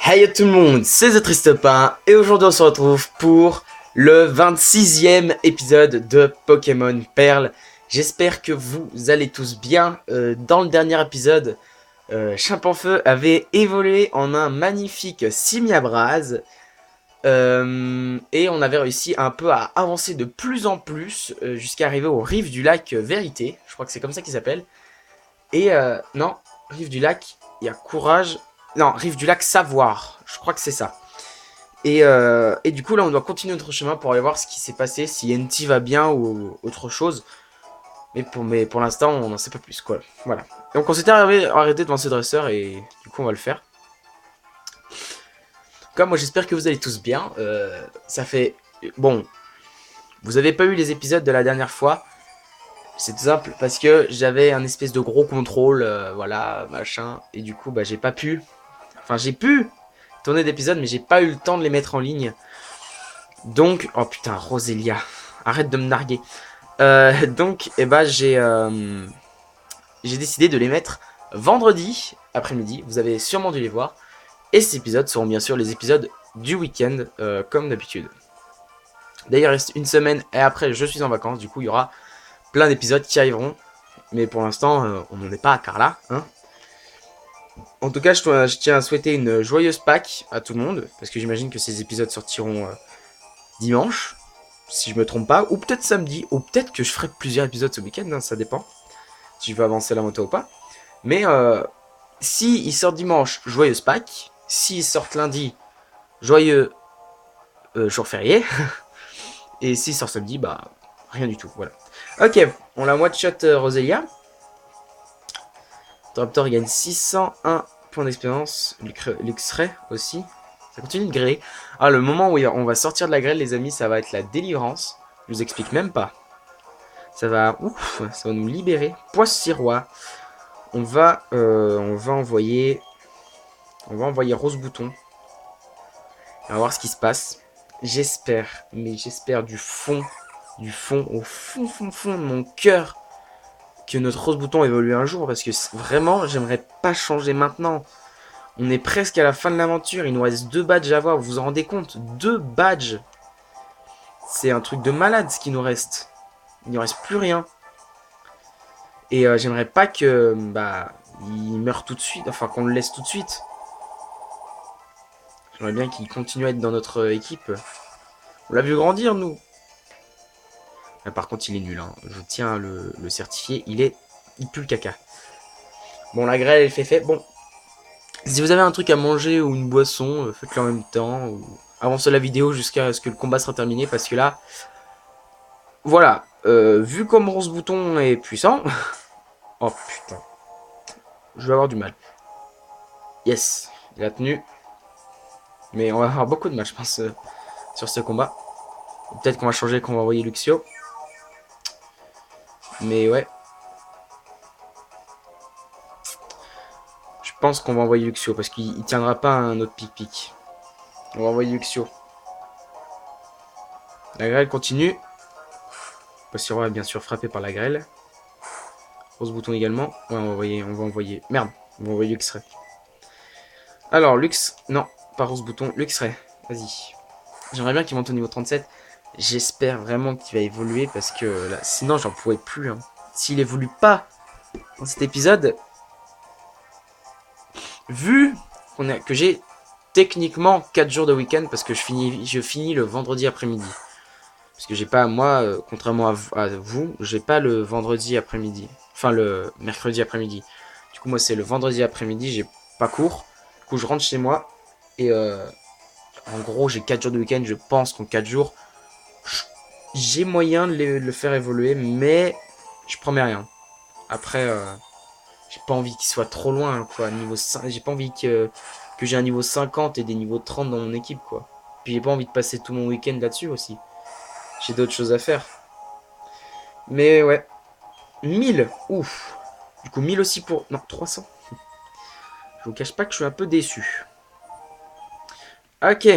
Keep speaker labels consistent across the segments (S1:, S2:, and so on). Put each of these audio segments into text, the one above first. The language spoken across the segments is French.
S1: Hey tout le monde, c'est The Tristopin et aujourd'hui on se retrouve pour le 26e épisode de Pokémon Perle. J'espère que vous allez tous bien. Dans le dernier épisode, Chimpanfeu avait évolué en un magnifique Simiabraz. Et on avait réussi un peu à avancer de plus en plus jusqu'à arriver aux rives du lac Vérité. Je crois que c'est comme ça qu'il s'appelle. Et non, rive du lac, il y a Courage. Non, rive du lac Savoir. Je crois que c'est ça. Et du coup, là, on doit continuer notre chemin pour aller voir ce qui s'est passé, si NT va bien ou autre chose. Mais pour l'instant, on n'en sait pas plus, quoi. Voilà. Donc, on s'était arrêté devant ce dresseur et du coup, on va le faire. En tout cas, moi, j'espère que vous allez tous bien. Ça fait... Bon, vous avez pas eu les épisodes de la dernière fois. C'est tout simple parce que j'avais un espèce de gros contrôle, voilà, machin. Et du coup, bah, j'ai pas pu... Enfin, j'ai pu tourner d'épisodes, mais j'ai pas eu le temps de les mettre en ligne. Donc, oh putain, Roselia, arrête de me narguer. Donc, eh ben, j'ai décidé de les mettre vendredi après-midi. Vous avez sûrement dû les voir. Et ces épisodes seront bien sûr les épisodes du week-end, comme d'habitude. D'ailleurs, il reste une semaine et après, je suis en vacances. Du coup, il y aura plein d'épisodes qui arriveront. Mais pour l'instant, on n'en est pas à Carla. Hein. En tout cas, je tiens à souhaiter une joyeuse Pâques à tout le monde. Parce que j'imagine que ces épisodes sortiront dimanche, si je me trompe pas, ou peut-être samedi, ou peut-être que je ferai plusieurs épisodes ce week-end, hein, ça dépend, si je veux avancer la moto ou pas. Mais si il sort dimanche, joyeuse Pâques. S'il sort lundi, joyeux jour férié. Et s'il sort samedi, bah rien du tout, voilà. Ok, on l'a one shot Roselia. Raptor gagne 601 points d'expérience. Luxray aussi. Ça continue de grêler. Ah, le moment où on va sortir de la grêle, les amis, ça va être la délivrance. Je vous explique même pas. Ça va, ouf, ça va nous libérer. Poisse sirois. On va envoyer Rose Bouton. On va voir ce qui se passe. J'espère, mais j'espère du fond, au fond de mon cœur, que notre Rose Bouton évolue un jour, parce que vraiment, j'aimerais pas changer maintenant. On est presque à la fin de l'aventure, il nous reste 2 badges à voir, vous vous en rendez compte? 2 badges. C'est un truc de malade ce qui nous reste. Il ne reste plus rien. Et j'aimerais pas que bah il meure tout de suite, enfin qu'on le laisse tout de suite. J'aimerais bien qu'il continue à être dans notre équipe. On l'a vu grandir nous. Mais par contre il est nul, hein. Je tiens à le certifier, il pue le caca. Bon, la grêle elle fait. Bon, si vous avez un truc à manger ou une boisson, faites-le en même temps. Ou avancez la vidéo jusqu'à ce que le combat sera terminé, parce que là, voilà, vu comme Rose Bouton est puissant, oh putain, je vais avoir du mal. Yes, il a tenu. Mais on va avoir beaucoup de mal, je pense, sur ce combat. Peut-être qu'on va changer, qu'on va envoyer Luxio. Mais ouais. Je pense qu'on va envoyer Luxio, parce qu'il tiendra pas un autre pic-pic. On va envoyer Luxio. La grêle continue. Possible, bien sûr, frappé par la grêle. Rose Bouton également. Ouais, on va envoyer. Merde, on va envoyer Luxray. Alors, Lux. Non, pas Rose Bouton. Luxray. Vas-y. J'aimerais bien qu'il monte au niveau 37. J'espère vraiment qu'il va évoluer parce que là, sinon, j'en pourrais plus. Hein. S'il évolue pas dans cet épisode, vu que j'ai techniquement 4 jours de week-end parce que je finis le vendredi après-midi. Parce que j'ai pas, moi, contrairement à vous, j'ai pas le vendredi après-midi. Enfin, le mercredi après-midi. Du coup, moi, c'est le vendredi après-midi, j'ai pas cours. Du coup, je rentre chez moi. Et en gros, j'ai 4 jours de week-end. Je pense qu'en 4 jours, j'ai moyen de le faire évoluer. Mais je promets rien. Après, j'ai pas envie qu'il soit trop loin, quoi. Niveau 5, j'ai pas envie que j'ai un niveau 50 et des niveaux 30 dans mon équipe, quoi. Puis j'ai pas envie de passer tout mon week-end là-dessus aussi. J'ai d'autres choses à faire. Mais ouais. 1000. Ouf. Du coup, 1000 aussi pour... Non, 300. Je vous cache pas que je suis un peu déçu. Ok.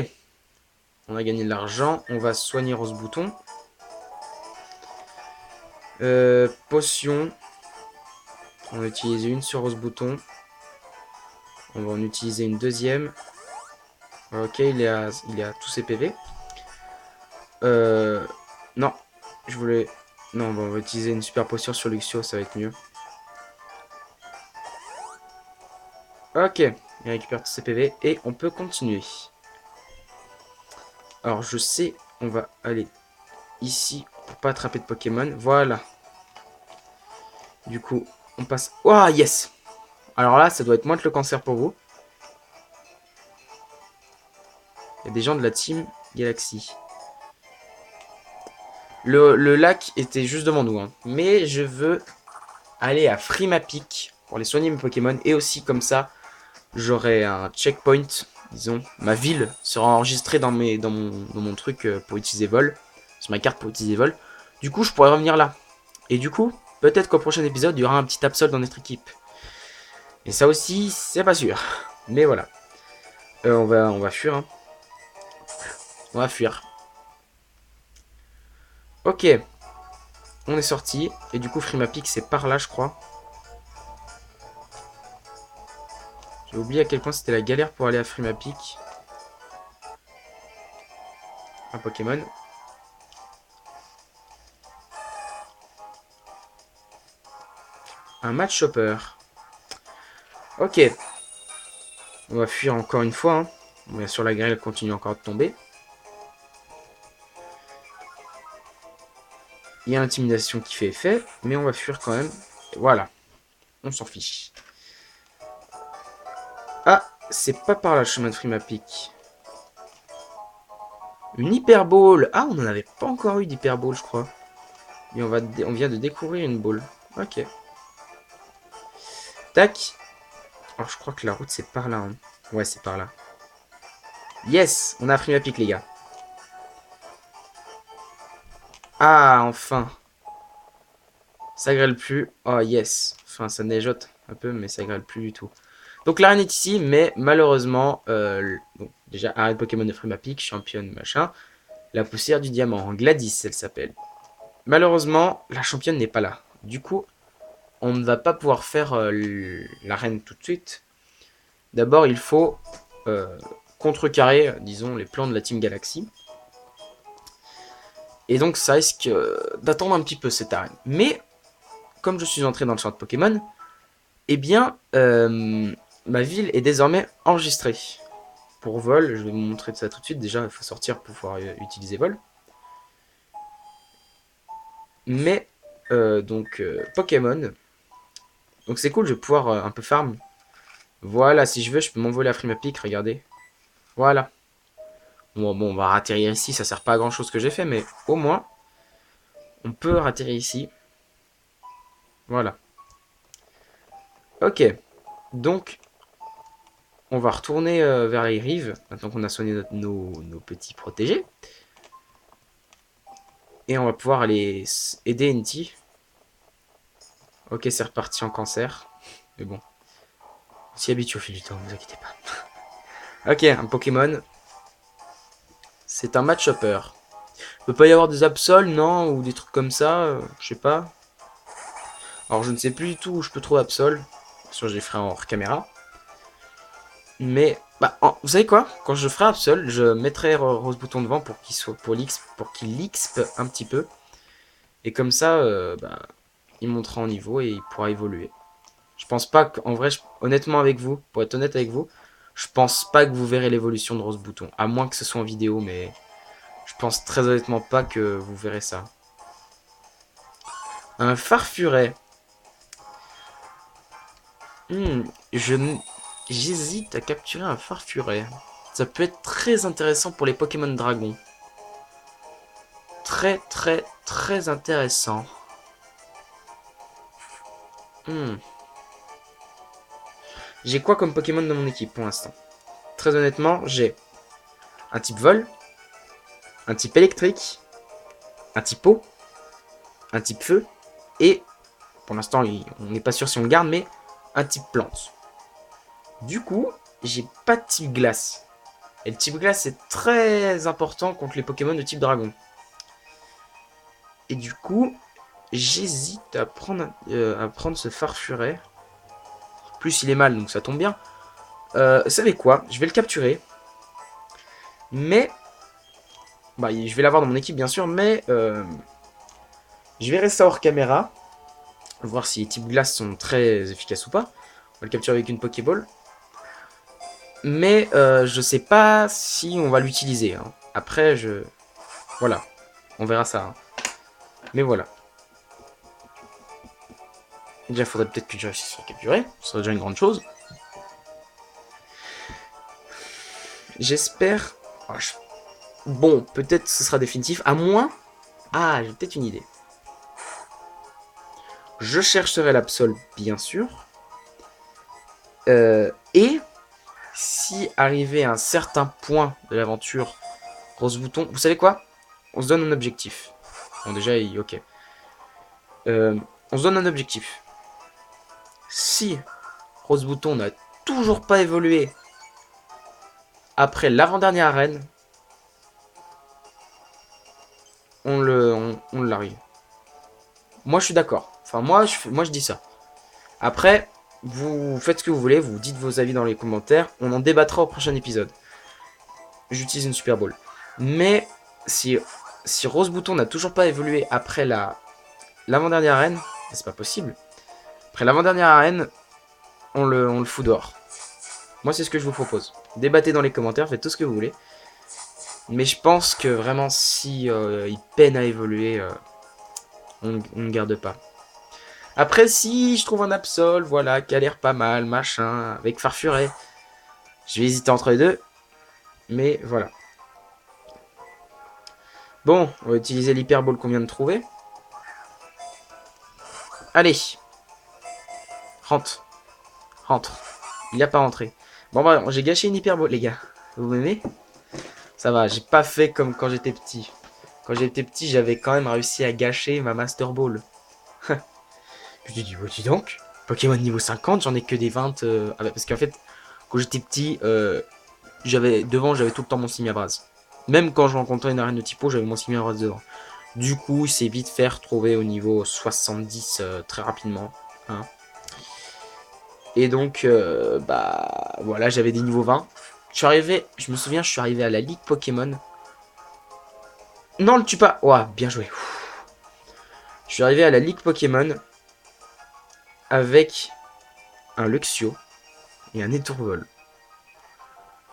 S1: On a gagné de l'argent. On va soigner Rose Bouton. Potion. On va utiliser une sur Rose Bouton. On va en utiliser une deuxième. Ok, il est à tous ses PV. Non, je voulais... Non, bon, on va utiliser une super posture sur Luxio, ça va être mieux. Ok, il récupère tous ses PV et on peut continuer. Alors, je sais, on va aller ici pour pas attraper de Pokémon. Voilà. Du coup, on passe... Oh, yes! Alors là, ça doit être moins que le cancer pour vous. Il y a des gens de la team Galaxy. Le lac était juste devant nous. Hein. Mais je veux aller à Frimapic pour les soigner mes Pokémon. Et aussi, comme ça, j'aurai un checkpoint. Disons, ma ville sera enregistrée dans mon truc pour utiliser vol. Sur ma carte pour utiliser vol. Du coup, je pourrais revenir là. Et du coup, peut-être qu'au prochain épisode, il y aura un petit Absol dans notre équipe. Et ça aussi, c'est pas sûr. Mais voilà. On va fuir. Hein. On va fuir. Ok. On est sorti. Et du coup, Frimapic, c'est par là, je crois. J'ai oublié à quel point c'était la galère pour aller à Frimapic. Un Pokémon. Un match Chopper. Ok. On va fuir encore une fois. Hein. Bien sûr, la grêle continue encore de tomber. Il y a l'intimidation qui fait effet. Mais on va fuir quand même. Et voilà. On s'en fiche. Ah, c'est pas par là le chemin de Frimapic. Une Hyperball. Ah, on n'en avait pas encore eu d'Hyperball, je crois. Et on vient de découvrir une ball. Ok. Tac. Alors, je crois que la route, c'est par là. Hein. Ouais, c'est par là. Yes, on a pris ma pique, les gars. Ah, enfin. Ça grêle plus. Oh, yes. Enfin, ça neigeote un peu, mais ça grêle plus du tout. Donc, l'arène est ici, mais malheureusement... bon, déjà, arrête Pokémon de Frimapic, championne, machin. La poussière du diamant. Gladys, elle s'appelle. Malheureusement, la championne n'est pas là. Du coup, on ne va pas pouvoir faire l'arène tout de suite. D'abord, il faut contrecarrer, disons, les plans de la Team Galaxy. Et donc, ça risque d'attendre un petit peu cette arène. Mais, comme je suis entré dans le champ de Pokémon, eh bien, ma ville est désormais enregistrée. Pour vol, je vais vous montrer ça tout de suite. Déjà, il faut sortir pour pouvoir utiliser vol. Mais, Pokémon. Donc, c'est cool, je vais pouvoir un peu farm. Voilà, si je veux, je peux m'envoler à Frimapic, regardez. Voilà. Bon, on va atterrir ici, ça sert pas à grand chose que j'ai fait, mais au moins, on peut atterrir ici. Voilà. Ok. Donc, on va retourner vers les rives, maintenant qu'on a soigné nos petits protégés. Et on va pouvoir aller aider Enti. Ok, c'est reparti en cancer. Mais bon, on s'y habitue au fil du temps, ne vous inquiétez pas. Ok, un Pokémon. C'est un match hopper. Il peut pas y avoir des Absol, non? Ou des trucs comme ça, je sais pas. Alors, je ne sais plus du tout où je peux trouver Absol. Bien sûr, je les ferai en hors caméra. Mais, vous savez quoi? Quand je ferai Absol, je mettrai Rose Bouton devant pour qu'il soit pour qu'il XP un petit peu. Et comme ça, il montera en niveau et il pourra évoluer. Je pense pas qu'en vrai, honnêtement avec vous, pour être honnête avec vous, je pense pas que vous verrez l'évolution de Rose Bouton. À moins que ce soit en vidéo, mais je pense très honnêtement pas que vous verrez ça. Un Farfuret. Hmm, j'hésite à capturer un Farfuret. Ça peut être très intéressant pour les Pokémon Dragon. Très très très intéressant. Hmm. J'ai quoi comme Pokémon dans mon équipe pour l'instant? Très honnêtement, j'ai un type vol, un type électrique, un type eau, un type feu, et pour l'instant, on n'est pas sûr si on le garde, mais un type plante. Du coup, j'ai pas de type glace. Et le type glace est très important contre les Pokémon de type dragon. Et du coup, j'hésite à prendre ce Farfuret. Plus il est mal, donc ça tombe bien. Vous savez quoi? Je vais le capturer. Mais, bah, je vais l'avoir dans mon équipe, bien sûr, mais je verrai ça hors caméra. Voir si les types glace sont très efficaces ou pas. On va le capturer avec une Pokéball. Mais je sais pas si on va l'utiliser. Hein. Après, voilà. On verra ça. Hein. Mais voilà. Déjà, il faudrait peut-être que je réussisse à le capturer. Ce serait déjà une grande chose. J'espère... Oh, bon, peut-être ce sera définitif. À moins... Ah, j'ai peut-être une idée. Je chercherai l'Absol, bien sûr. Et si arrivé à un certain point de l'aventure, Rose Bouton... Vous savez quoi? On se donne un objectif. Bon, déjà, ok. On se donne un objectif. Si Rose Bouton n'a toujours pas évolué après l'avant-dernière arène, on le largue. Moi, je suis d'accord. Enfin, moi, je dis ça. Après, vous faites ce que vous voulez, vous dites vos avis dans les commentaires. On en débattra au prochain épisode. J'utilise une Super Ball. Mais si Rose Bouton n'a toujours pas évolué après l'avant-dernière arène, c'est pas possible. Après l'avant-dernière arène, on le fout dehors. Moi, c'est ce que je vous propose. Débattez dans les commentaires, faites tout ce que vous voulez. Mais je pense que vraiment, si il peine à évoluer, on ne garde pas. Après, si je trouve un Absol, voilà, qui a l'air pas mal, machin, avec Farfuret, je vais hésiter entre les deux. Mais voilà. Bon, on va utiliser l'hyperbole qu'on vient de trouver. Allez. Rentre. Rentre. Il n'a pas rentré. Bon, bah, j'ai gâché une hyperbole, les gars. Vous m'aimez? Ça va, j'ai pas fait comme quand j'étais petit. Quand j'étais petit, j'avais quand même réussi à gâcher ma Master Ball. Je me dis, oh, dis donc, Pokémon niveau 50, j'en ai que des 20. Parce qu'en fait, quand j'étais petit, j'avais tout le temps mon Simiabras. Même quand je rencontrais une arène de typo, j'avais mon Simiabras devant. Du coup, c'est vite fait retrouver au niveau 70 très rapidement. Hein. Et donc, bah voilà, j'avais des niveaux 20. Je me souviens, je suis arrivé à la Ligue Pokémon. Non, le tue pas. Ouah, bien joué. Je suis arrivé à la Ligue Pokémon avec un Luxio et un Étourvol.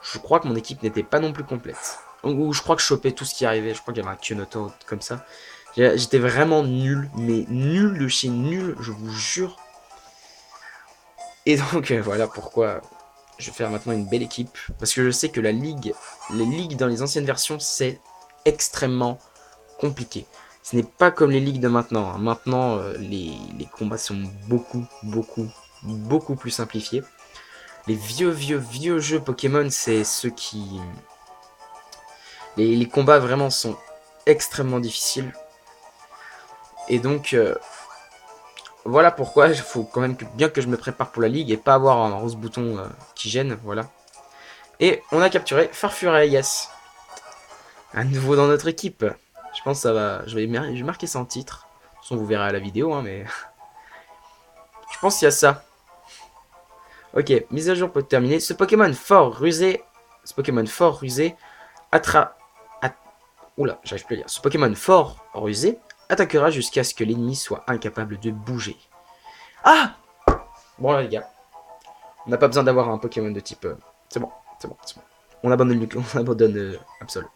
S1: Je crois que mon équipe n'était pas non plus complète. Ou je crois que je chopais tout ce qui arrivait. Je crois qu'il y avait un Kyonoto comme ça. J'étais vraiment nul, mais nul de chez nul, je vous jure. Et donc voilà pourquoi je vais faire maintenant une belle équipe. Parce que je sais que les ligues dans les anciennes versions, c'est extrêmement compliqué. Ce n'est pas comme les ligues de maintenant. Hein. Maintenant, les combats sont beaucoup plus simplifiés. Les vieux jeux Pokémon, c'est ceux qui... Les combats vraiment sont extrêmement difficiles. Et donc, voilà pourquoi il faut quand même bien que je me prépare pour la ligue et pas avoir un rose bouton qui gêne, voilà. Et on a capturé Farfuret, yes. À nouveau dans notre équipe. Je pense que ça va... Je vais marquer ça en titre. De toute façon, vous verrez à la vidéo, hein, mais... je pense qu'il y a ça. Ok, mise à jour pour terminer. Ce Pokémon fort rusé... Oula, j'arrive plus à lire. Ce Pokémon fort rusé attaquera jusqu'à ce que l'ennemi soit incapable de bouger. Ah! Bon là les gars, on n'a pas besoin d'avoir un Pokémon de type... C'est bon. On abandonne, Absol.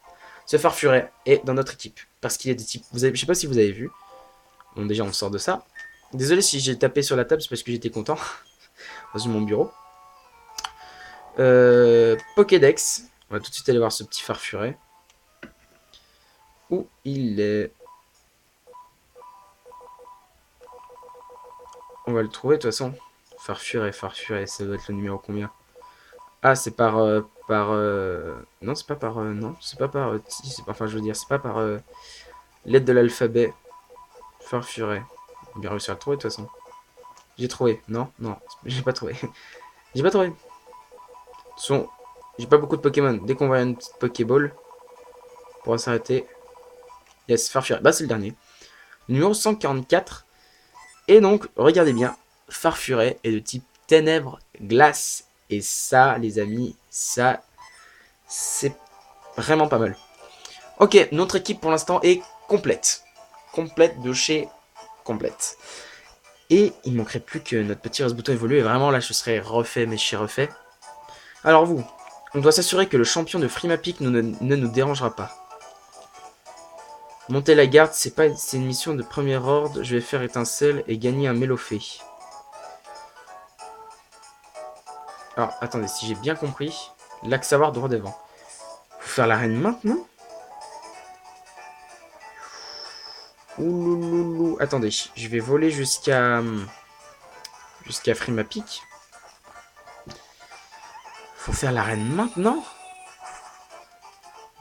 S1: Ce Farfuret est dans notre équipe. Parce qu'il est de type... Je sais pas si vous avez vu. Bon déjà on sort de ça. Désolé si j'ai tapé sur la table, c'est parce que j'étais content. Dans mon bureau. Pokédex. On va tout de suite aller voir ce petit Farfuret. Où il est... On va le trouver de toute façon. Farfuret, ça doit être le numéro combien? Ah, c'est par... Non, c'est pas par... non, c'est pas par... enfin, je veux dire, c'est pas par lettre de l'alphabet. Farfuret. On va bien réussir à le trouver de toute façon. J'ai trouvé. Non, j'ai pas trouvé. J'ai pas trouvé. J'ai pas beaucoup de Pokémon. Dès qu'on voit une petite Pokéball, on pourra s'arrêter. Yes, Farfuret. Bah, c'est le dernier. Numéro 144. Et donc, regardez bien. Farfuret est de type ténèbres, glace. Et ça, les amis, ça, c'est Vraiment pas mal. Ok, notre équipe pour l'instant est complète. Complète de chez complète. Et il manquerait plus que notre petit Rasbouton évolue. Et vraiment là, je serais refait, mais chez refait. Alors vous, on doit s'assurer que le champion de Frimapic ne nous dérangera pas. Monter la garde, c'est une mission de premier ordre. Je vais faire étincelle et gagner un mélophée. Alors, attendez, si j'ai bien compris, l'axe savoir droit devant. Faut faire l'arène maintenant? Oulouloulou. Attendez, je vais voler jusqu'à Frimapic. Faut faire l'arène maintenant?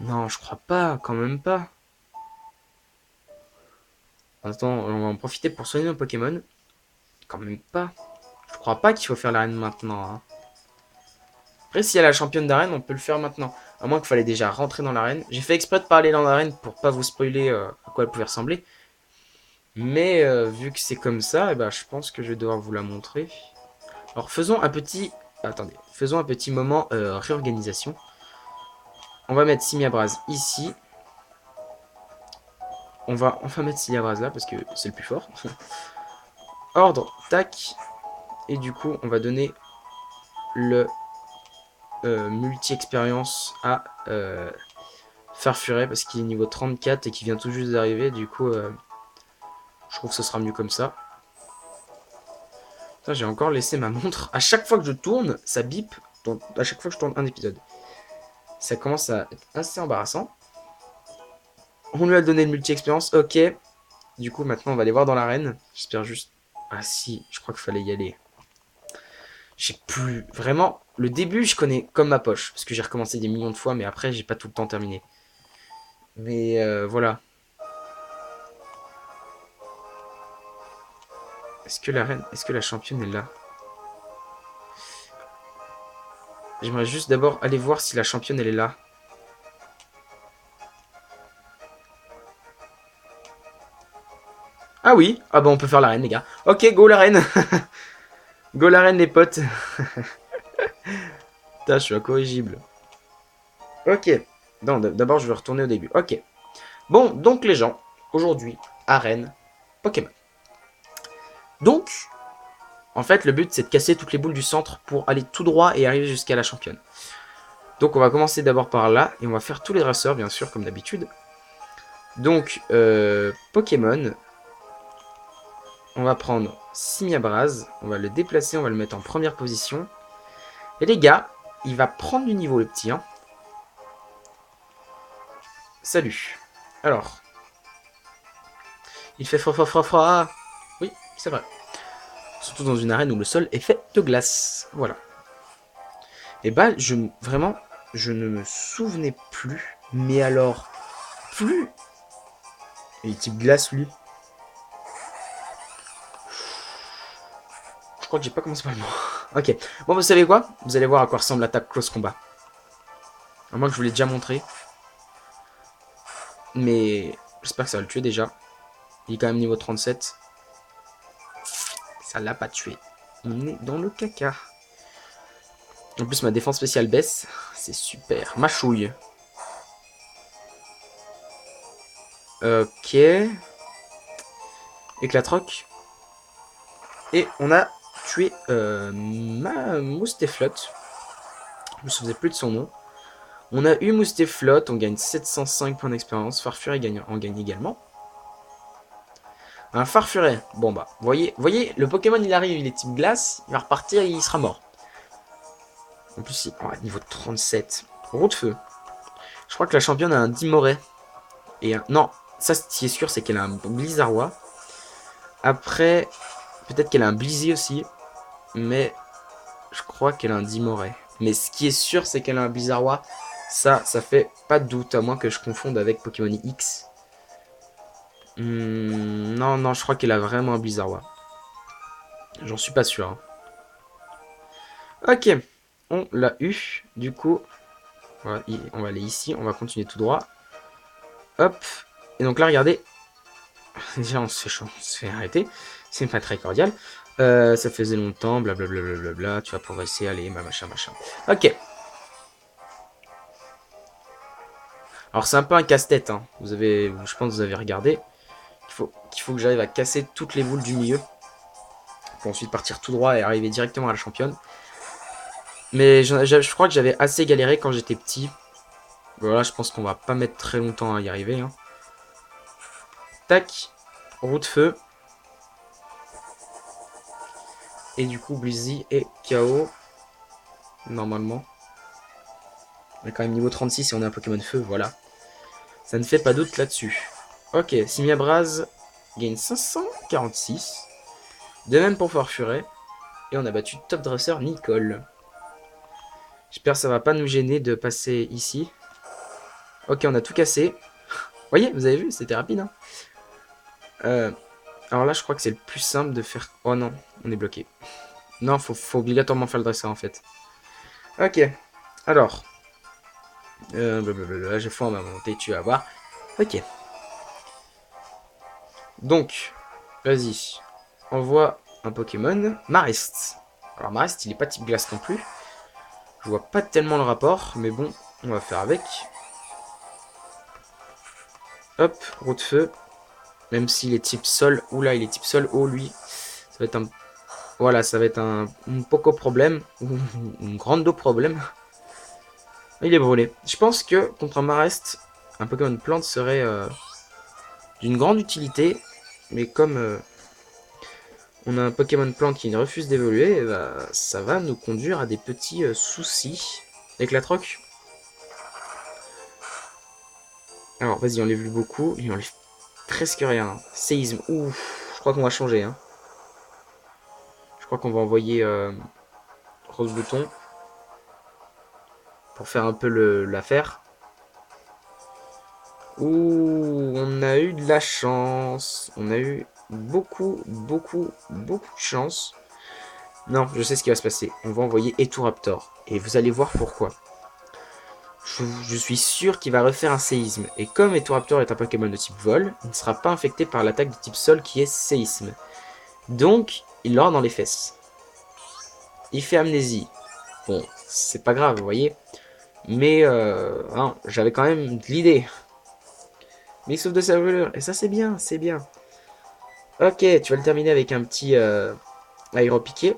S1: Non, je crois pas, quand même pas. Attends, on va en profiter pour soigner nos Pokémon. Quand même pas. Je crois pas qu'il faut faire l'arène maintenant. Hein. Après, s'il y a la championne d'arène, on peut le faire maintenant. À moins qu'il fallait déjà rentrer dans l'arène. J'ai fait exprès de parler dans l'arène pour pas vous spoiler à quoi elle pouvait ressembler. Mais vu que c'est comme ça, eh ben, je pense que je vais devoir vous la montrer. Alors faisons un petit... Attendez, faisons un petit moment réorganisation. On va mettre Simiabraz ici. On va enfin mettre Simiabraz là parce que c'est le plus fort. Ordre, tac. Et du coup, on va donner le multi-expérience à Farfuret parce qu'il est niveau 34 et qu'il vient tout juste d'arriver. Du coup, je trouve que ce sera mieux comme ça. J'ai encore laissé ma montre. À chaque fois que je tourne, ça bip. Donc, à chaque fois que je tourne un épisode. Ça commence à être assez embarrassant. On lui a donné le multi-expérience. Ok. Du coup, maintenant, on va aller voir dans l'arène. J'espère juste... Ah si, je crois qu'il fallait y aller. J'ai plus... Vraiment, le début, je connais comme ma poche. Parce que j'ai recommencé des millions de fois, mais après, j'ai pas tout le temps terminé. Mais voilà. Est-ce que la reine... Est-ce que la championne est là? J'aimerais juste d'abord aller voir si la championne, elle est là. Ah oui. Ah bah on peut faire l'arène, les gars. Ok, go l'arène. Go l'arène, les potes. Putain, je suis incorrigible. Ok. Non, d'abord, je vais retourner au début. Ok. Bon, donc les gens, aujourd'hui, arène, Pokémon. Donc, en fait, le but, c'est de casser toutes les boules du centre pour aller tout droit et arriver jusqu'à la championne. Donc, on va commencer d'abord par là, et on va faire tous les dresseurs, bien sûr, comme d'habitude. Donc, Pokémon, on va prendre Simiabraz, on va le déplacer, on va le mettre en première position. Et les gars, il va prendre du niveau, le petit, hein. Salut. Alors, il fait froid, froid, froid, froid. Oui, c'est vrai. Surtout dans une arène où le sol est fait de glace. Voilà. Et bah, vraiment, je ne me souvenais plus. Mais alors, plus. Il est type glace, lui. Je crois que j'ai pas commencé par le mot. Ok. Bon, vous savez quoi? Vous allez voir à quoi ressemble l'attaque close combat. À moins que je vous l'ai déjà montré. Mais j'espère que ça va le tuer déjà. Il est quand même niveau 37. Ça l'a pas tué. On est dans le caca. En plus, ma défense spéciale baisse. C'est super. Machouille. Ok. Éclatroc. Et on a tué ma Moustéflotte. Je me souvenais plus de son nom. On a eu Moustéflotte, on gagne 705 points d'expérience. Farfuret en gagne également. Un Farfuret. Bon bah, voyez, le Pokémon il arrive, il est type glace, il va repartir et il sera mort. En plus, niveau 37. Roue de feu. Je crois que la championne a un Dimoré. Et non, ça ce qui est sûr, c'est qu'elle a un Blizzardois. Après, peut-être qu'elle a un Blizzy aussi. Mais je crois qu'elle a un Dimoré. Mais ce qui est sûr, c'est qu'elle a un Blizzardois. Ça fait pas de doute, à moins que je confonde avec Pokémon X. Non, non, je crois qu'elle a vraiment un Blizzardois. J'en suis pas sûr. Hein. Ok, on l'a eu. Du coup, on va aller ici. On va continuer tout droit. Hop. Et donc là, regardez. Déjà, on se fait chaud. On se fait arrêter. C'est pas très cordial. Ça faisait longtemps. Blablabla. Tu vas progresser. Allez, machin, machin. Ok. Alors c'est un peu un casse-tête, hein. Je pense que vous avez regardé. Qu'il faut que j'arrive à casser toutes les boules du milieu. Pour ensuite partir tout droit et arriver directement à la championne. Mais je crois que j'avais assez galéré quand j'étais petit. Voilà, je pense qu'on va pas mettre très longtemps à y arriver. Hein. Tac, roue de feu. Et du coup, Blizzy est KO. Normalement. On est quand même niveau 36 et on est un Pokémon feu, voilà. Ça ne fait pas doute là-dessus. Ok, Simiabraz gagne 546. De même pour Farfuret. Et on a battu Top Dresser Nicole. J'espère que ça va pas nous gêner de passer ici. Ok, on a tout cassé. Voyez, vous avez vu, c'était rapide. Hein. Alors là, je crois que c'est le plus simple de faire... Oh non, on est bloqué. Non, faut obligatoirement faire le dresser en fait. Ok, alors. Blablabla, j'ai foi en ma volonté, tu vas voir. Ok. Donc, vas-y. Envoie un Pokémon. Marest. Alors Marest, il est pas type glace non plus. Je vois pas tellement le rapport, mais bon, on va faire avec. Hop, roue de feu. Même s'il est type sol. Oula, il est type sol. Oh, lui. Ça va être un... Voilà, ça va être un poco problème. Un grande problème. Il est brûlé. Je pense que contre un Marest, un Pokémon plante serait d'une grande utilité. Mais comme on a un Pokémon plante qui ne refuse d'évoluer, bah, ça va nous conduire à des petits soucis. Avec la troc. Alors, vas-y, enlève lui beaucoup. Il enlève presque rien. Séisme. Ouf, je crois qu'on va changer. Hein. Je crois qu'on va envoyer Rose Bouton. Pour faire un peu l'affaire. Ouh, on a eu de la chance. On a eu beaucoup de chance. Non, je sais ce qui va se passer. On va envoyer Eturaptor. Et vous allez voir pourquoi. Je suis sûr qu'il va refaire un séisme. Et comme Eturaptor est un Pokémon de type vol, il ne sera pas infecté par l'attaque de type sol qui est séisme. Donc, il l'aura dans les fesses. Il fait amnésie. Bon, c'est pas grave, vous voyez. Mais hein, j'avais quand même de l'idée. Mais il sauve de sa voleur. Et ça, c'est bien, c'est bien. Ok, tu vas le terminer avec un petit aéropiqué.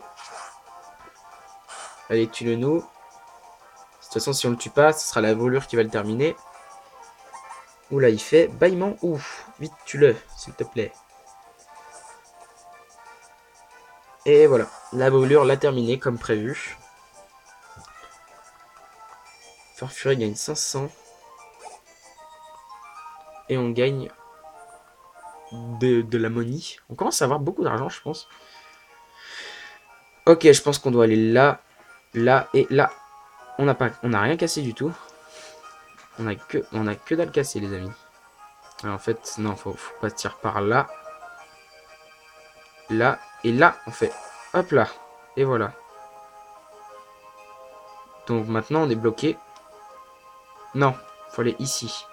S1: Allez, tue-le-nous. De toute façon, si on le tue pas, ce sera la volure qui va le terminer. Oula, il fait bâillement. Ouf, vite, tue-le, s'il te plaît. Et voilà, la volure l'a terminé comme prévu. Farfuret gagne 500. Et on gagne de la money. On commence à avoir beaucoup d'argent, je pense. Ok, je pense qu'on doit aller là, là et là. On n'a rien cassé du tout. On a que dalle cassé, les amis. Alors, en fait, non, faut partir par là. Là et là, on fait hop là. Et voilà. Donc maintenant, on est bloqué. Non, faut aller ici.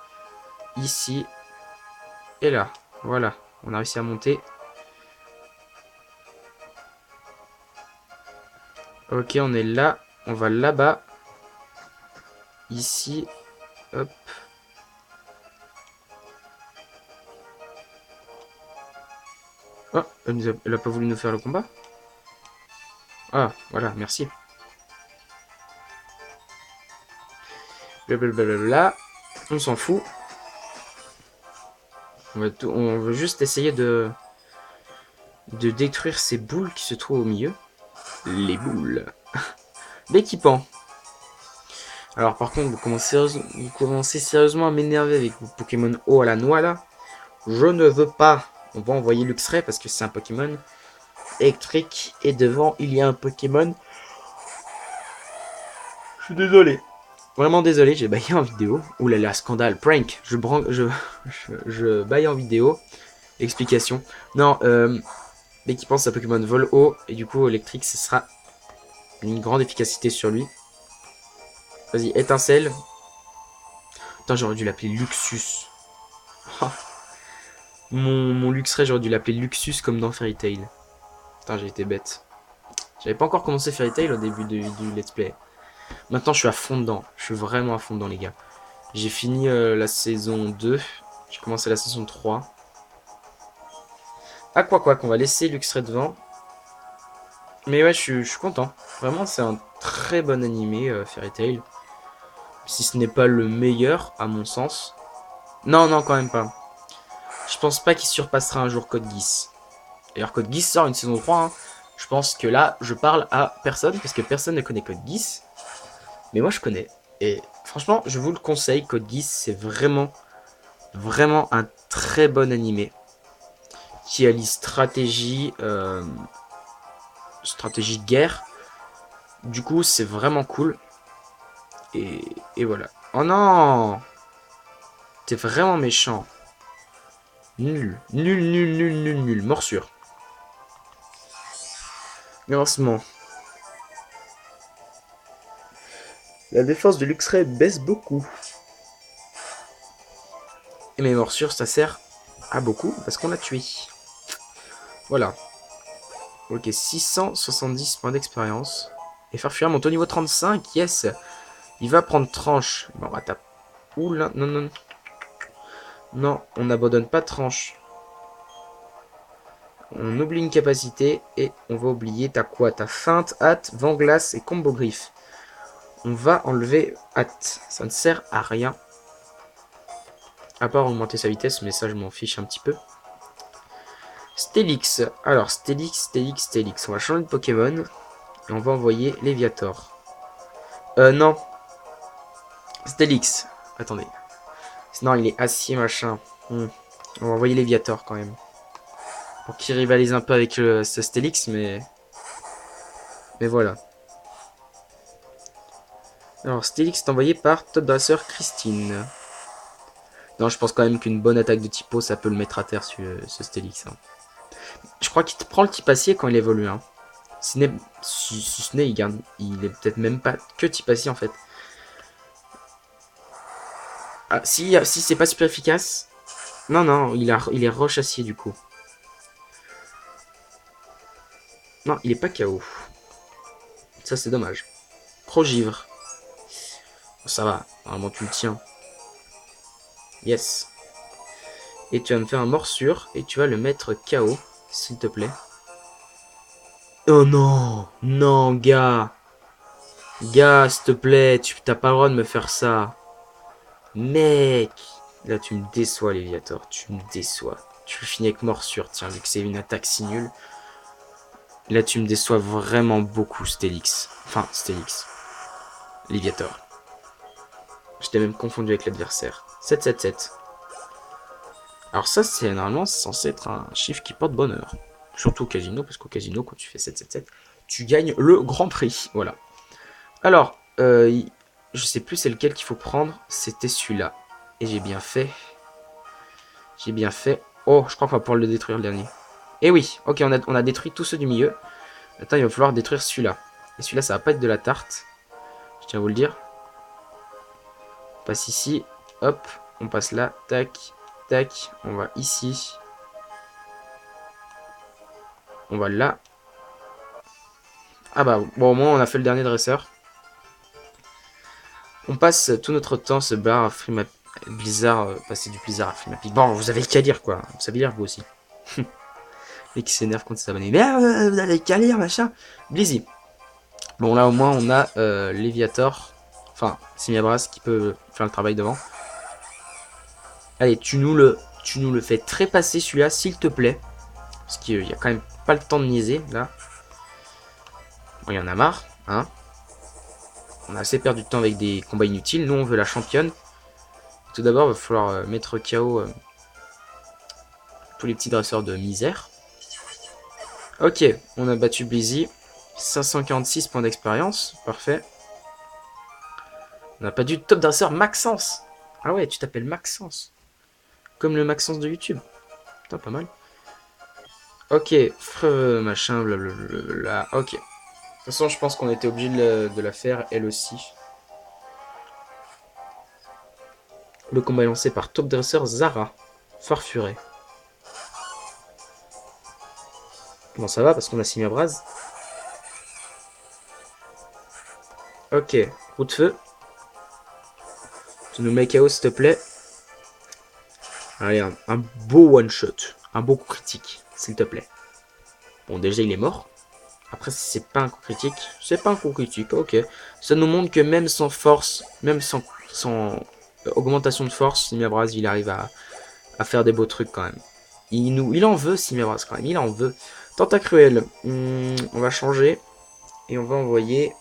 S1: Ici. Et là. Voilà. On a réussi à monter. Ok, on est là. On va là-bas. Ici. Hop. Oh, elle a pas voulu nous faire le combat. Ah, voilà, merci. Blablabla. On s'en fout. On veut juste essayer de détruire ces boules qui se trouvent au milieu. Les boules. D'équipement. Alors par contre, vous commencez sérieusement à m'énerver avec vos Pokémon eau à la noix là. Je ne veux pas. On va envoyer Luxray parce que c'est un Pokémon électrique. Et devant, il y a un Pokémon. Je suis désolé. Vraiment désolé, j'ai baillé en vidéo. Ouh là là, scandale, prank. Je baille en vidéo. Explication. Non, l'équipement c'est un Pokémon vol haut. Et du coup, électrique, ce sera une grande efficacité sur lui. Vas-y, étincelle. Putain, j'aurais dû l'appeler Luxus. Oh. Mon Luxray, j'aurais dû l'appeler Luxus comme dans Fairy Tail. Putain, j'ai été bête. J'avais pas encore commencé Fairy Tail au début du let's play. Maintenant, je suis à fond dedans. Je suis vraiment à fond dedans, les gars. J'ai fini la saison 2. J'ai commencé la saison 3. Ah, quoi, qu'on va laisser Luxray devant. Mais ouais, je suis content. Vraiment, c'est un très bon animé, Fairy Tail. Si ce n'est pas le meilleur, à mon sens. Non, non, quand même pas. Je pense pas qu'il surpassera un jour Code Geass. D'ailleurs, Code Geass sort une saison 3. Hein. Je pense que là, je parle à personne, parce que personne ne connaît Code Geass. Mais moi, je connais. Et franchement, je vous le conseille, Code Geass, c'est vraiment, vraiment un très bon animé. Qui allie stratégie de guerre. Du coup, c'est vraiment cool. Et voilà. Oh non! T'es vraiment méchant. Nul. Nul, nul, nul, nul, nul. Morsure. Lancement. La défense de Luxray baisse beaucoup. Et mes morsures, ça sert à beaucoup parce qu'on l'a tué. Voilà. Ok, 670 points d'expérience. Et Farfura monte au niveau 35. Yes. Il va prendre tranche. Bon, on va taper. Oula, non, non. Non, on n'abandonne pas tranche. On oublie une capacité et on va oublier ta quoi? Ta feinte, hâte, vent glace et combo griffe. On va enlever hâte. Ça ne sert à rien. À part augmenter sa vitesse, mais ça je m'en fiche un petit peu. Stélix. Alors, Stélix. On va changer de Pokémon. Et on va envoyer Léviator. Non. Stélix. Attendez. Non, il est acier, machin. On va envoyer Léviator quand même. Pour qu'il rivalise un peu avec ce Stélix, mais... Mais voilà. Alors, Stélix est envoyé par Top Dresser Christine. Non, je pense quand même qu'une bonne attaque de typo, ça peut le mettre à terre, ce Stélix. Hein. Je crois qu'il prend le type acier quand il évolue. Hein. Si ce n'est, il est peut-être même pas que type acier en fait. Ah, si c'est pas super efficace. Non, non, il est roche acier du coup. Non, il est pas KO. Ça, c'est dommage. Progivre. Oh, ça va, normalement tu le tiens. Yes. Et tu vas me faire un morsure et tu vas le mettre KO, s'il te plaît. Oh non, non, gars. Gars, s'il te plaît, tu t'as pas le droit de me faire ça. Mec. Là, tu me déçois, Léviator. Tu me déçois. Tu finis avec morsure, tiens, vu que c'est une attaque si nulle. Là, tu me déçois vraiment beaucoup, Stélix. Enfin, Stélix. Léviator. Je t'ai même confondu avec l'adversaire. 7-7-7. Alors ça, c'est normalement censé être un chiffre qui porte bonheur. Surtout au casino, parce qu'au casino, quand tu fais 7-7-7, tu gagnes le grand prix. Voilà. Alors, je sais plus c'est lequel qu'il faut prendre. C'était celui-là. Et j'ai bien fait. J'ai bien fait. Oh, je crois qu'on va pouvoir le détruire le dernier. Et oui, ok, on a détruit tous ceux du milieu. Maintenant, il va falloir détruire celui-là. Et celui-là, ça va pas être de la tarte. Je tiens à vous le dire. On passe ici. Hop, on passe là. Tac, tac. On va ici. On va là. Ah bah, bon, au moins, on a fait le dernier dresseur. On passe tout notre temps se barre à Blizzard, passer du Blizzard à Frimapic. Bon, vous avez qu'à lire, quoi. Vous savez lire, vous aussi. Et qui s'énerve quand c'est abonné. Mais vous avez qu'à lire, machin. Blizzy. Bon, là, au moins, on a Léviator. Enfin, Simiabras qui peut faire le travail devant. Allez, tu nous le fais trépasser celui-là, s'il te plaît. Parce qu'il y a quand même pas le temps de niaiser, là. Bon, il y en a marre, hein. On a assez perdu de temps avec des combats inutiles. Nous, on veut la championne. Tout d'abord, il va falloir mettre KO tous les petits dresseurs de misère. Ok, on a battu Blizzy. 546 points d'expérience. Parfait. On n'a pas du top dresseur Maxence. Ah ouais, tu t'appelles Maxence. Comme le Maxence de YouTube. Putain, pas mal. Ok, machin, blablabla. Ok. De toute façon, je pense qu'on était obligé de la faire, elle aussi. Le combat est lancé par top dresser Zara. Farfuré. Comment ça va? Parce qu'on a Simiabras. Ok, roue de feu. Tu nous mets KO, s'il te plaît. Allez, un beau one-shot. Un beau coup critique, s'il te plaît. Bon, déjà, il est mort. Après, si c'est pas un coup critique, c'est pas un coup critique, ok. Ça nous montre que même sans force, même sans augmentation de force, Simabraz, il arrive à faire des beaux trucs quand même. Il en veut, Simabraz, quand même, il en veut. Tentacruel, on va changer. Et on va envoyer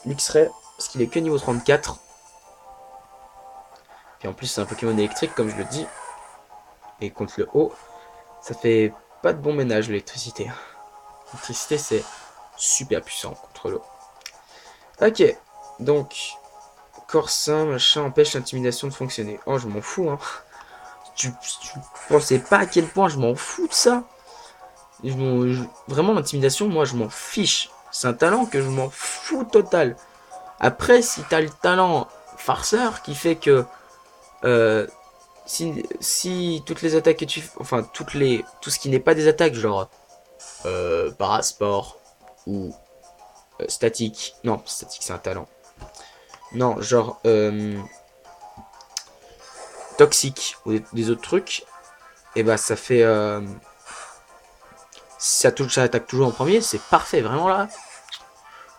S1: l'X-Ray, parce qu'il est que niveau 34. Et en plus, c'est un Pokémon électrique, comme je le dis. Et contre le haut, ça fait pas de bon ménage, l'électricité. L'électricité, c'est super puissant contre l'eau. Ok, donc, Corsin, machin, empêche l'intimidation de fonctionner. Oh, je m'en fous, hein. Tu pensais pas à quel point je m'en fous de ça. Vraiment, l'intimidation, moi, je m'en fiche. C'est un talent que je m'en fous total. Après, si t'as le talent farceur qui fait que si toutes les attaques que tu fais, enfin tout ce qui n'est pas des attaques, genre parasport ou statique, non, statique c'est un talent, non, genre toxique ou des autres trucs, et bah ça fait ça attaque toujours en premier, c'est parfait, vraiment là.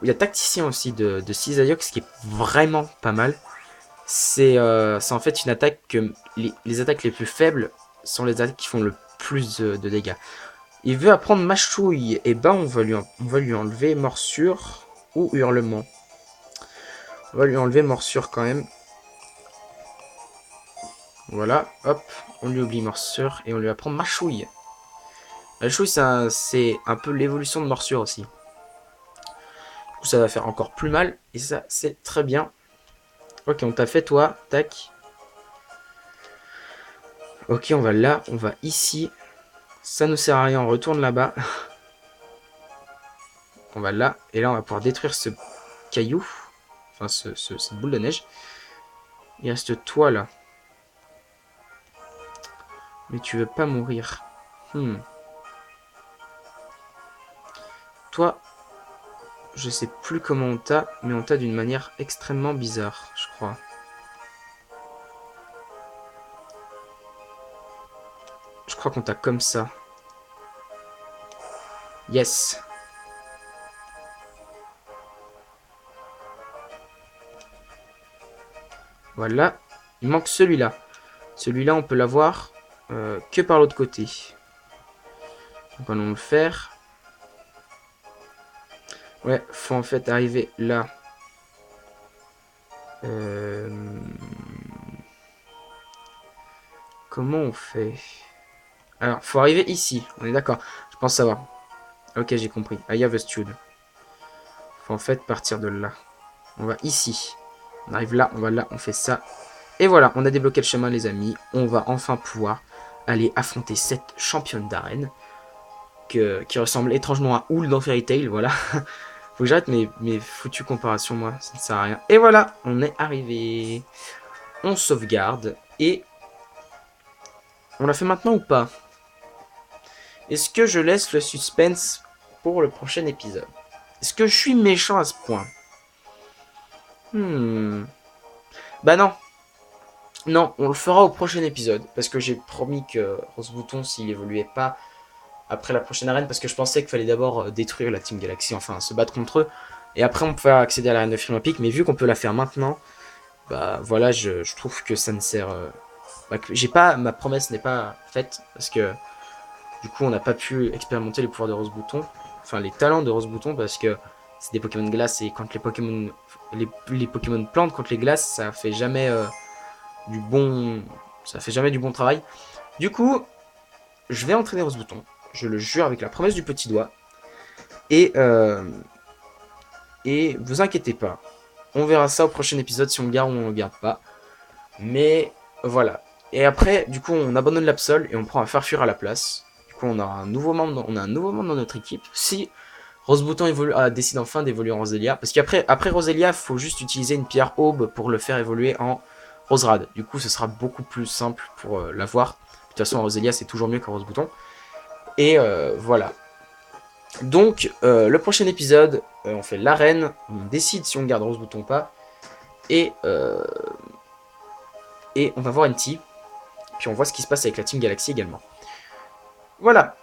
S1: Il y a tacticien aussi de Cisaillux qui est vraiment pas mal. C'est en fait une attaque que les attaques les plus faibles sont les attaques qui font le plus de dégâts. Il veut apprendre mâchouille, et ben on va lui enlever morsure ou hurlement. On va lui enlever morsure quand même. Voilà, hop, on lui oublie morsure et on lui apprend mâchouille. Mâchouille c'est un peu l'évolution de morsure aussi. Du coup ça va faire encore plus mal et ça c'est très bien. Ok, on t'a fait toi, tac. Ok, on va là, on va ici. Ça ne sert à rien, on retourne là-bas. On va là, et là on va pouvoir détruire ce caillou. Enfin, cette boule de neige. Il reste toi là. Mais tu veux pas mourir. Toi, je sais plus comment on t'a, mais on t'a d'une manière extrêmement bizarre, je crois. Je crois qu'on t'a comme ça. Yes. Voilà. Il manque celui-là. Celui-là, on peut l'avoir que par l'autre côté. Donc allons le faire. Ouais, faut en fait arriver là. Comment on fait? Alors, faut arriver ici. On est d'accord. Je pense savoir. Ok, j'ai compris. I have a stud. Faut en fait partir de là. On va ici. On arrive là, on va là, on fait ça. Et voilà, on a débloqué le chemin, les amis. On va enfin pouvoir aller affronter cette championne d'arène qui ressemble étrangement à Houl dans Fairy Tail, voilà. Faut que j'arrête mes foutues comparations, moi, ça ne sert à rien. Et voilà, on est arrivé. On sauvegarde et on l'a fait maintenant ou pas? Est-ce que je laisse le suspense pour le prochain épisode? Est-ce que je suis méchant à ce point? Bah non. Non, on le fera au prochain épisode. Parce que j'ai promis que Rose Bouton, s'il évoluait pas après la prochaine arène, parce que je pensais qu'il fallait d'abord détruire la Team Galaxy, enfin se battre contre eux. Et après on peut accéder à l'arène de Olympique. Mais vu qu'on peut la faire maintenant, bah voilà, je trouve que ça ne sert... j'ai pas, ma promesse n'est pas faite. Parce que du coup on n'a pas pu expérimenter les pouvoirs de Rose Bouton. Enfin les talents de Rose Bouton, parce que c'est des Pokémon glace. Et quand les Pokémon plantes contre les glaces, ça fait jamais... ça fait jamais du bon travail. Du coup, je vais entraîner Rose Bouton. Je le jure avec la promesse du petit doigt. Et vous inquiétez pas. On verra ça au prochain épisode si on le garde ou on le garde pas. Mais voilà. Et après, du coup, on abandonne l'Absol et on prend un Farfure à la place. Du coup, on a un nouveau membre dans notre équipe. Si Rose Bouton décide enfin d'évoluer en Roselia. Parce qu'après Roselia, il faut juste utiliser une pierre aube pour le faire évoluer en Roserade. Du coup, ce sera beaucoup plus simple pour l'avoir. De toute façon, Roselia, c'est toujours mieux que Rose Bouton. Et voilà. Donc, le prochain épisode, on fait l'arène. On décide si on garde Rose Bouton ou pas. Et et on va voir NT. Puis on voit ce qui se passe avec la Team Galaxy également. Voilà.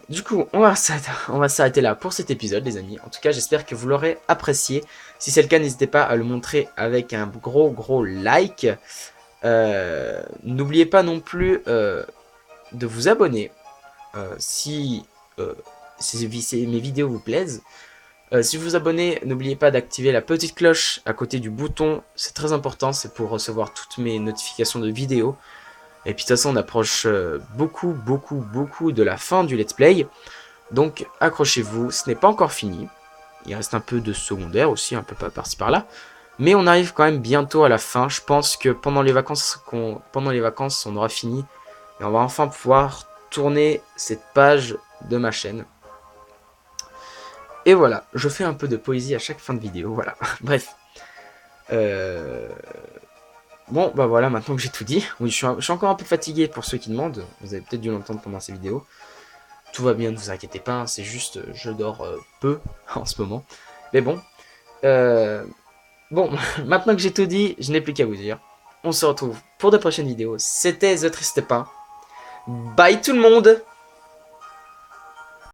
S1: Du coup, on va s'arrêter là pour cet épisode, les amis. En tout cas, j'espère que vous l'aurez apprécié. Si c'est le cas, n'hésitez pas à le montrer avec un gros like. N'oubliez pas non plus de vous abonner si mes vidéos vous plaisent. Si vous vous abonnez, n'oubliez pas d'activer la petite cloche à côté du bouton. C'est très important, c'est pour recevoir toutes mes notifications de vidéos. Et puis de toute façon, on approche beaucoup de la fin du let's play. Donc accrochez-vous, ce n'est pas encore fini. Il reste un peu de secondaire aussi, un peu par-ci par-là. Mais on arrive quand même bientôt à la fin. Je pense que pendant les vacances, on aura fini. Et on va enfin pouvoir tourner cette page de ma chaîne. Et voilà, je fais un peu de poésie à chaque fin de vidéo, voilà. Bref. Bon, bah voilà, maintenant que j'ai tout dit. Oui, je suis encore un peu fatigué pour ceux qui demandent. Vous avez peut-être dû l'entendre pendant ces vidéos. Tout va bien, ne vous inquiétez pas, hein, c'est juste, je dors peu en ce moment. Mais bon. Bon, maintenant que j'ai tout dit, je n'ai plus qu'à vous dire. On se retrouve pour de prochaines vidéos. C'était The Triste Pain. Bye tout le monde!